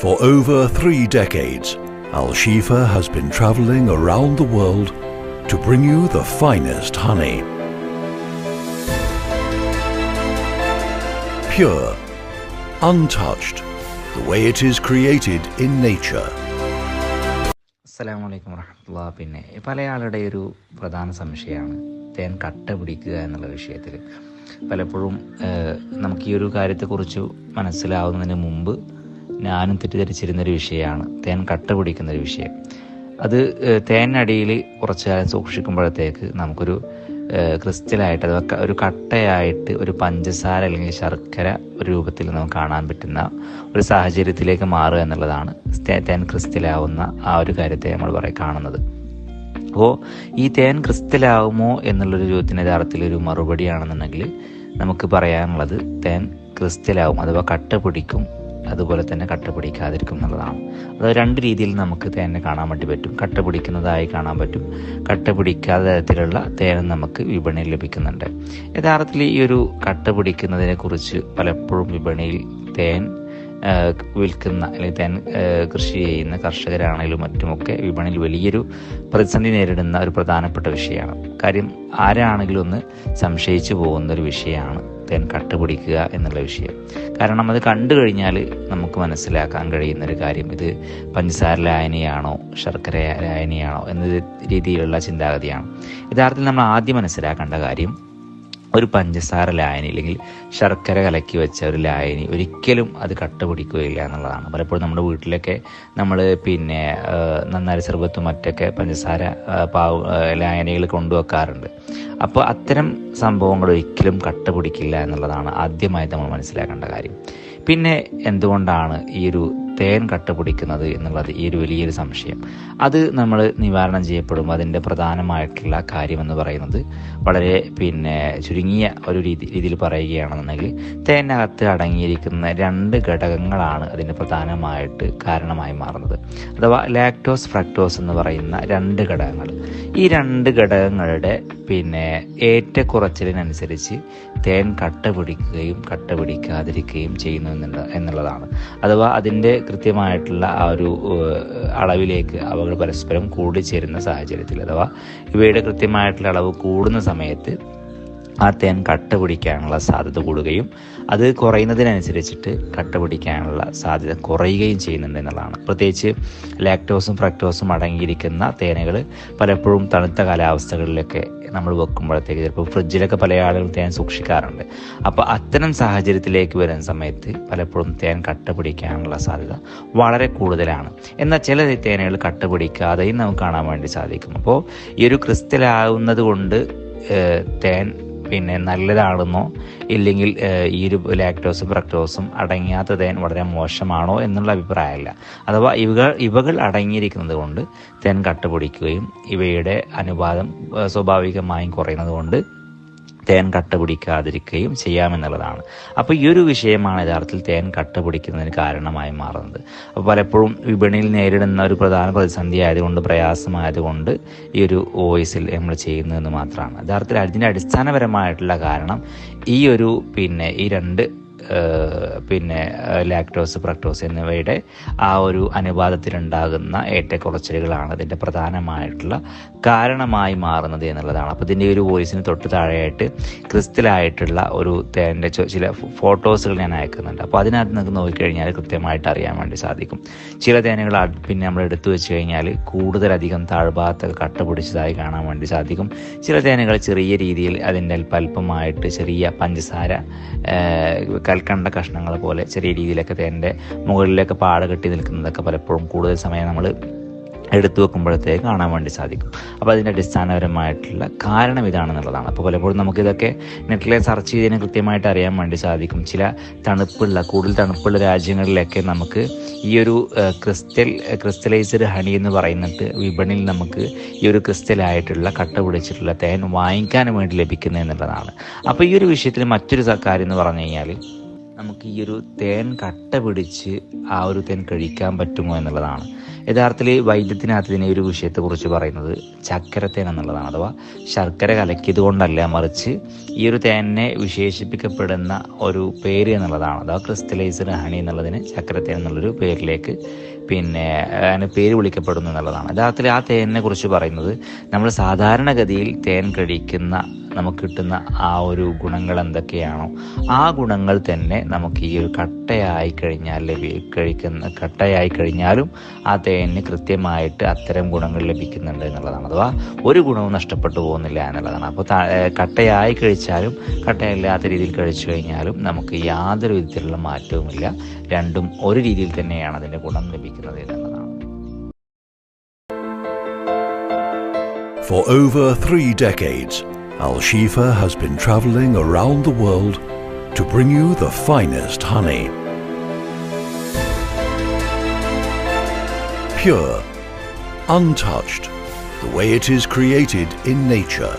For over 3 decades, Al Shifa has been traveling around the world to bring you the finest honey. Pure, untouched, the way it is created in nature. അസ്സലാമു അലൈക്കും വറഹ്മത്തുള്ളാഹി. പിന്നെ പല ആളുടെ ഒരു പ്രധാന സംശയമാണ് തേൻ കട്ട പിടിക്കുക എന്നുള്ള വിഷയത്തിൽ. പലപ്പോഴും നമുക്ക് ഈ ഒരു കാര്യത്തെക്കുറിച്ച് മനസ്സിലാവുന്നതിന് മുമ്പ് ഞാനും തെറ്റിദ്ധരിച്ചിരുന്നൊരു വിഷയമാണ് തേൻ കട്ട പിടിക്കുന്നൊരു വിഷയം. അത് തേനടിയിൽ കുറച്ചു കാലം സൂക്ഷിക്കുമ്പോഴത്തേക്ക് നമുക്കൊരു ക്രിസ്റ്റലായിട്ട് അഥവാ ഒരു കട്ടയായിട്ട് ഒരു പഞ്ചസാര അല്ലെങ്കിൽ ശർക്കര ഒരു രൂപത്തിൽ നമുക്ക് കാണാൻ പറ്റുന്ന ഒരു സാഹചര്യത്തിലേക്ക് മാറുക എന്നുള്ളതാണ് തേൻ ക്രിസ്റ്റലാവുന്ന ആ ഒരു കാര്യത്തെ നമ്മൾ കാണുന്നത്. അപ്പോൾ ഈ തേൻ ക്രിസ്റ്റലാവുമോ എന്നുള്ളൊരു ചോദ്യത്തിന് യഥാർത്ഥത്തിൽ ഒരു മറുപടിയാണെന്നുണ്ടെങ്കിൽ നമുക്ക് പറയാനുള്ളത് തേൻ ക്രിസ്റ്റലാവും അഥവാ കട്ട പിടിക്കും, അതുപോലെ തന്നെ കട്ട പിടിക്കാതിരിക്കും എന്നുള്ളതാണ്. അത് രണ്ട് രീതിയിൽ നമുക്ക് തേനെ കാണാൻ വേണ്ടി പറ്റും. കട്ട പിടിക്കുന്നതായി കാണാൻ പറ്റും, കട്ട പിടിക്കാത്ത തരത്തിലുള്ള തേനും നമുക്ക് വിപണിയിൽ ലഭിക്കുന്നുണ്ട്. യഥാർത്ഥത്തിൽ ഈ ഒരു കട്ട പിടിക്കുന്നതിനെ കുറിച്ച് പലപ്പോഴും വിപണിയിൽ തേൻ വിൽക്കുന്ന അല്ലെങ്കിൽ തേൻ കൃഷി ചെയ്യുന്ന കർഷകരാണെങ്കിലും മറ്റുമൊക്കെ വിപണിയിൽ വലിയൊരു പ്രതിസന്ധി നേരിടുന്ന ഒരു പ്രധാനപ്പെട്ട വിഷയമാണ്. കാര്യം ആരാണെങ്കിലും ഒന്ന് സംശയിച്ചു പോകുന്ന ഒരു വിഷയമാണ് തേൻ കട്ടുപിടിക്കുക എന്നുള്ള വിഷയം. കാരണം അത് കണ്ടു കഴിഞ്ഞാൽ നമുക്ക് മനസ്സിലാക്കാൻ കഴിയുന്നൊരു കാര്യം ഇത് പഞ്ചസാര ലായനിയാണോ ശർക്കര ലായനിയാണോ എന്ന രീതിയിലുള്ള ചിന്താഗതിയാണ്. യഥാർത്ഥത്തിൽ നമ്മൾ ആദ്യം മനസ്സിലാക്കേണ്ട കാര്യം ഒരു പഞ്ചസാര ലായനി അല്ലെങ്കിൽ ശർക്കര കലക്കി വെച്ച ഒരു ലായനി ഒരിക്കലും അത് കട്ട പിടിക്കുകയില്ല എന്നുള്ളതാണ്. പലപ്പോഴും നമ്മുടെ വീട്ടിലൊക്കെ നമ്മൾ നന്നാരി സർബത്തും മറ്റൊക്കെ പഞ്ചസാര ലായനികൾ കൊണ്ടുവെക്കാറുണ്ട്. അപ്പോൾ അത്തരം സംഭവങ്ങൾ ഒരിക്കലും കട്ട പിടിക്കില്ല എന്നുള്ളതാണ് ആദ്യമായിട്ട് നമ്മൾ മനസ്സിലാക്കേണ്ട കാര്യം. പിന്നെ എന്തുകൊണ്ടാണ് ഈ ഒരു തേൻ കട്ട പിടിക്കുന്നത് എന്നുള്ളത് ഈ ഒരു വലിയൊരു സംശയം. അത് നമ്മൾ നിവാരണം ചെയ്യപ്പെടുമ്പോൾ അതിൻ്റെ പ്രധാനമായിട്ടുള്ള കാര്യമെന്ന് പറയുന്നത് വളരെ ചുരുങ്ങിയ ഒരു രീതിയിൽ പറയുകയാണെന്നുണ്ടെങ്കിൽ തേനകത്ത് അടങ്ങിയിരിക്കുന്ന 2 ഘടകങ്ങളാണ് അതിൻ്റെ പ്രധാനമായിട്ട് കാരണമായി മാറുന്നത്. അഥവാ ലാക്ടോസ് ഫ്രക്ടോസ് എന്ന് പറയുന്ന 2 ഘടകങ്ങൾ. ഈ 2 ഘടകങ്ങളുടെ ഏറ്റക്കുറച്ചിലിനനുസരിച്ച് തേൻ കട്ട പിടിക്കുകയും കട്ട പിടിക്കാതിരിക്കുകയും ചെയ്യുന്നു എന്നുള്ളതാണ്. അഥവാ അതിൻ്റെ കൃത്യമായിട്ടുള്ള ആ ഒരു അളവിലേക്ക് അവകൾ പരസ്പരം കൂടിച്ചേരുന്ന സാഹചര്യത്തിൽ അഥവാ ഇവയുടെ കൃത്യമായിട്ടുള്ള അളവ് കൂടുന്ന സമയത്ത് ആ തേൻ കട്ട പിടിക്കാനുള്ള സാധ്യത കൂടുകയും അത് കുറയുന്നതിനനുസരിച്ചിട്ട് കട്ട പിടിക്കാനുള്ള സാധ്യത കുറയുകയും ചെയ്യുന്നുണ്ട് എന്നുള്ളതാണ്. പ്രത്യേകിച്ച് ലാക്ടോസും ഫ്രക്ടോസും അടങ്ങിയിരിക്കുന്ന തേനുകൾ പലപ്പോഴും തണുത്ത കാലാവസ്ഥകളിലൊക്കെ നമ്മൾ വെക്കുമ്പോഴത്തേക്ക് ചിലപ്പോൾ ഫ്രിഡ്ജിലൊക്കെ പല ആളുകൾ തേൻ സൂക്ഷിക്കാറുണ്ട്. അപ്പോൾ അത്തരം സാഹചര്യത്തിലേക്ക് വരുന്ന സമയത്ത് പലപ്പോഴും തേൻ കട്ട പിടിക്കാനുള്ള സാധ്യത വളരെ കൂടുതലാണ്. എന്നാൽ ചില തേനുകൾ കട്ട പിടിക്കാതെയും നമുക്ക് കാണാൻ വേണ്ടി സാധിക്കും. അപ്പോൾ ഈ ഒരു ക്രിസ്റ്റലാവുന്നത് കൊണ്ട് തേൻ നല്ലതാണെന്നോ ഇല്ലെങ്കിൽ ഈ ഒരു ലാക്ടോസും ഫ്രക്ടോസും അടങ്ങാത്ത തേൻ വളരെ മോശമാണോ എന്നുള്ള അഭിപ്രായമല്ല. അഥവാ ഇവകൾ അടങ്ങിയിരിക്കുന്നത് കൊണ്ട് തേൻ കട്ട പിടിക്കുകയും ഇവയുടെ അനുപാതം സ്വാഭാവികമായും കുറയുന്നത് കൊണ്ട് തേൻ കട്ട പിടിക്കാതിരിക്കുകയും ചെയ്യാമെന്നുള്ളതാണ്. അപ്പോൾ ഈ ഒരു വിഷയമാണ് യഥാർത്ഥത്തിൽ തേൻ കട്ട പിടിക്കുന്നതിന് കാരണമായി മാറുന്നത്. അപ്പോൾ പലപ്പോഴും വിപണിയിൽ നേരിടുന്ന ഒരു പ്രധാന പ്രതിസന്ധി ആയതുകൊണ്ട് പ്രയാസമായതുകൊണ്ട് ഈ ഒരു വോയിസിൽ നമ്മൾ ചെയ്യുന്നതെന്ന് മാത്രമാണ്. യഥാർത്ഥത്തിൽ അതിൻ്റെ അടിസ്ഥാനപരമായിട്ടുള്ള കാരണം ഈ ഒരു ഈ 2 ലാക്ടോസ് ഫ്രക്ടോസ് എന്നിവയുടെ ആ ഒരു അനുപാതത്തിലുണ്ടാകുന്ന ഏറ്റക്കുറച്ചിലുകളാണ് ഇതിൻ്റെ പ്രധാനമായിട്ടുള്ള കാരണമായി മാറുന്നത് എന്നുള്ളതാണ്. അപ്പോൾ ഇതിൻ്റെ ഒരു വോയിസിന് തൊട്ട് താഴെയായിട്ട് ക്രിസ്റ്റലായിട്ടുള്ള ഒരു തേൻ്റെ ചില ഫോട്ടോസുകൾ ഞാൻ അയക്കുന്നുണ്ട്. അപ്പോൾ അതിനകത്ത് നമുക്ക് നോക്കിക്കഴിഞ്ഞാൽ കൃത്യമായിട്ട് അറിയാൻ വേണ്ടി സാധിക്കും. ചില തേനുകൾ നമ്മൾ എടുത്തു വെച്ച് കഴിഞ്ഞാൽ കൂടുതലധികം താഴ്ഭാഗത്തൊക്കെ കട്ട പിടിച്ചതായി കാണാൻ വേണ്ടി സാധിക്കും. ചില തേനുകൾ ചെറിയ രീതിയിൽ അതിൻ്റെ അല്പമായിട്ട് ചെറിയ പഞ്ചസാര കൽക്കണ്ട കഷ്ണങ്ങൾ പോലെ ചെറിയ രീതിയിലൊക്കെ തേൻ്റെ മുകളിലൊക്കെ പാട കെട്ടി നിൽക്കുന്നതൊക്കെ പലപ്പോഴും കൂടുതൽ സമയം നമ്മൾ എടുത്തു വെക്കുമ്പോഴത്തേക്ക് കാണാൻ വേണ്ടി സാധിക്കും. അപ്പോൾ അതിൻ്റെ അടിസ്ഥാനപരമായിട്ടുള്ള കാരണം ഇതാണെന്നുള്ളതാണ്. അപ്പോൾ പലപ്പോഴും നമുക്കിതൊക്കെ നെറ്റിലെ സെർച്ച് ചെയ്തതിന് കൃത്യമായിട്ട് അറിയാൻ വേണ്ടി സാധിക്കും. ചില കൂടുതൽ തണുപ്പുള്ള രാജ്യങ്ങളിലൊക്കെ നമുക്ക് ഈ ഒരു ക്രിസ്റ്റലൈസ്ഡ് ഹണി എന്ന് പറയുന്നിട്ട് വിപണിയിൽ നമുക്ക് ഈ ഒരു ക്രിസ്റ്റലായിട്ടുള്ള കട്ട പിടിച്ചിട്ടുള്ള തേൻ വാങ്ങിക്കാൻ വേണ്ടി ലഭിക്കുന്നത് എന്നുള്ളതാണ്. അപ്പോൾ ഈ ഒരു വിഷയത്തിൽ മറ്റൊരു കാര്യം എന്ന് പറഞ്ഞു കഴിഞ്ഞാൽ നമുക്ക് ഈ ഒരു തേൻ കട്ട പിടിച്ച് ആ ഒരു തേൻ കഴിക്കാൻ പറ്റുമോ എന്നുള്ളതാണ്. യഥാർത്ഥത്തിൽ വൈദ്യത്തിനകത്ത് ഇതിനെ ഒരു വിഷയത്തെക്കുറിച്ച് പറയുന്നത് ചക്കരത്തേൻ എന്നുള്ളതാണ്. അഥവാ ശർക്കര കലക്കിയത് കൊണ്ടല്ല, മറിച്ച് ഈ ഒരു തേനിനെ വിശേഷിപ്പിക്കപ്പെടുന്ന ഒരു പേര് എന്നുള്ളതാണ്. അഥവാ ക്രിസ്റ്റലൈസ്ഡ് ഹണി എന്നുള്ളതിന് ചക്കരത്തേൻ എന്നുള്ളൊരു പേരിലേക്ക് അതിന് പേര് വിളിക്കപ്പെടുന്നു എന്നുള്ളതാണ്. യഥാർത്ഥത്തിൽ ആ തേനിനെ കുറിച്ച് പറയുന്നത് നമ്മൾ സാധാരണഗതിയിൽ തേൻ കഴിക്കുന്ന നമുക്ക് കിട്ടുന്ന ആ ഒരു ഗുണങ്ങൾ എന്തൊക്കെയാണോ ആ ഗുണങ്ങൾ തന്നെ നമുക്ക് ഈ ഒരു കട്ടയായി കഴിഞ്ഞാലും ആ തേനിന് കൃത്യമായിട്ട് അത്തരം ഗുണങ്ങൾ ലഭിക്കുന്നുണ്ട് എന്നുള്ളതാണ്. അഥവാ ഒരു ഗുണവും നഷ്ടപ്പെട്ടു പോകുന്നില്ല എന്നുള്ളതാണ്. അപ്പോൾ കട്ടയായി കഴിച്ചാലും കട്ടയില്ലാത്ത രീതിയിൽ കഴിച്ചു കഴിഞ്ഞാലും നമുക്ക് യാതൊരു വിധത്തിലുള്ള മാറ്റവുമില്ല. രണ്ടും ഒരു രീതിയിൽ തന്നെയാണ് അതിൻ്റെ ഗുണം ലഭിക്കുന്നത് എന്നുള്ളതാണ്. For over 3 decades, Al Shifa has been traveling around the world to bring you the finest honey. Pure, untouched, the way it is created in nature.